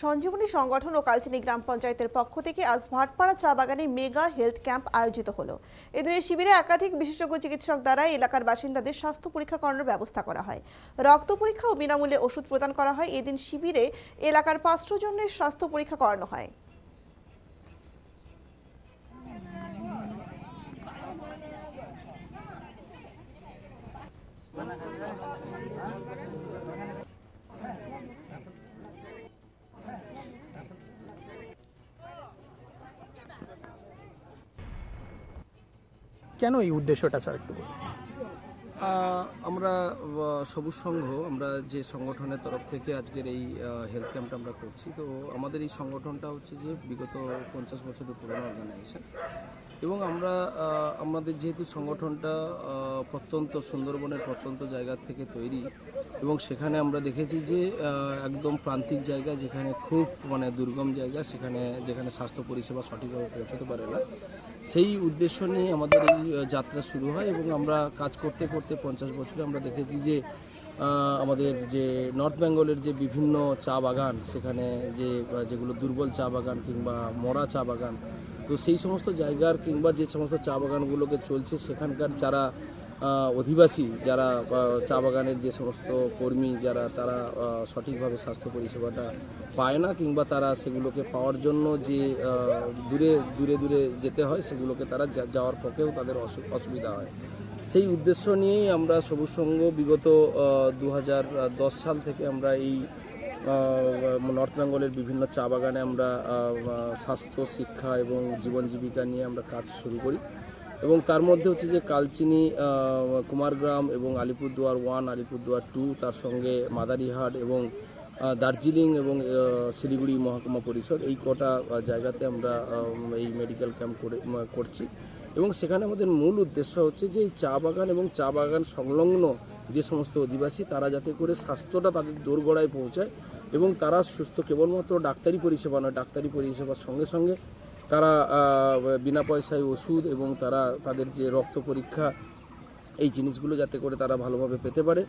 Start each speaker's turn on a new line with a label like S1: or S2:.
S1: সঞ্জীবনী সংগঠন ও কালচিনি গ্রাম পঞ্চায়েতের পক্ষ থেকে আজ ভাটপাড়া চা বাগানে মেগা হেলথ ক্যাম্প আয়োজিত হলো। এদিনের শিবিরে একাধিক বিশেষজ্ঞ চিকিৎসক দ্বারা এলাকার বাসিন্দাদের স্বাস্থ্য পরীক্ষা করানোর ব্যবস্থা করা হয়। রক্ত পরীক্ষা ও বিনামূল্যে ওষুধ প্রদান করা হয়। এদিন শিবিরে এলাকার 500 জনের স্বাস্থ্য পরীক্ষা করানো হয়।
S2: কেন এই উদ্দেশ্যটা স্যার একটু বলুন।
S3: আমরা সবুজ সংঘ, আমরা যে সংগঠনের তরফ থেকে আজকের এই হেলথ ক্যাম্পটা আমরা করছি, তো আমাদের এই সংগঠনটা হচ্ছে যে বিগত 50 বছরের পুরনো অর্গানাইজেশন, এবং আমরা আমাদের যেহেতু সংগঠনটা প্রত্যন্ত সুন্দরবনের প্রত্যন্ত জায়গা থেকে তৈরি, এবং সেখানে আমরা দেখেছি যে একদম প্রান্তিক জায়গা, যেখানে খুব দুর্গম জায়গা, যেখানে স্বাস্থ্য পরিষেবা সঠিকভাবে পৌঁছতে পারে না, সেই উদ্দেশ্য নিয়ে আমাদের এই যাত্রা শুরু হয়। এবং আমরা কাজ করতে করতে 50 বছরে আমরা দেখেছি যে আমাদের যে নর্থ বেঙ্গলের যে বিভিন্ন চা বাগান, সেখানে যেগুলো দুর্বল চা বাগান কিংবা মরা চা বাগান, তো সেই সমস্ত জায়গার কিংবা যে সমস্ত চা বাগানগুলোকে চলছে, সেখানকার যারা অধিবাসী, যারা চা বাগানের যে সমস্ত কর্মী, তারা সঠিকভাবে স্বাস্থ্য পরিষেবাটা পায় না, কিংবা তারা সেগুলোকে পাওয়ার জন্য যে দূরে দূরে যেতে হয়, সেগুলোকে তারা যাওয়ার পক্ষেও তাদের অসুবিধা হয়। সেই উদ্দেশ্য নিয়েই আমরা সবুজ সংঘ বিগত 2010 সাল থেকে আমরা এই নর্থ বেঙ্গলের বিভিন্ন চা বাগানে আমরা স্বাস্থ্য, শিক্ষা এবং জীবন জীবিকা নিয়ে আমরা কাজ শুরু করি। এবং তার মধ্যে হচ্ছে যে কালচিনি, কুমারগ্রাম এবং আলিপুরদুয়ার 1, আলিপুরদুয়ার 2, তার সঙ্গে মাদারিহাট এবং দার্জিলিং এবং শিলিগুড়ি মহকুমা পরিষদ, এই কটা জায়গাতে আমরা এই মেডিকেল ক্যাম্প করছি। এবং সেখানে আমাদের মূল উদ্দেশ্য হচ্ছে যে এই চা বাগান এবং চা বাগান সংলগ্ন যে সমস্ত অধিবাসী, তারা যাতে করে স্বাস্থ্যটা তাদের দোরগোড়ায় পৌঁছায় এবং তারা সুস্থ, কেবলমাত্র ডাক্তারি পরিষেবা নয়, ডাক্তারি পরিষেবার সঙ্গে সঙ্গে তারা বিনা পয়সায় ওষুধ এবং তাদের যে রক্ত পরীক্ষা, এই জিনিসগুলো যাতে করে তারা ভালোভাবে পেতে পারে।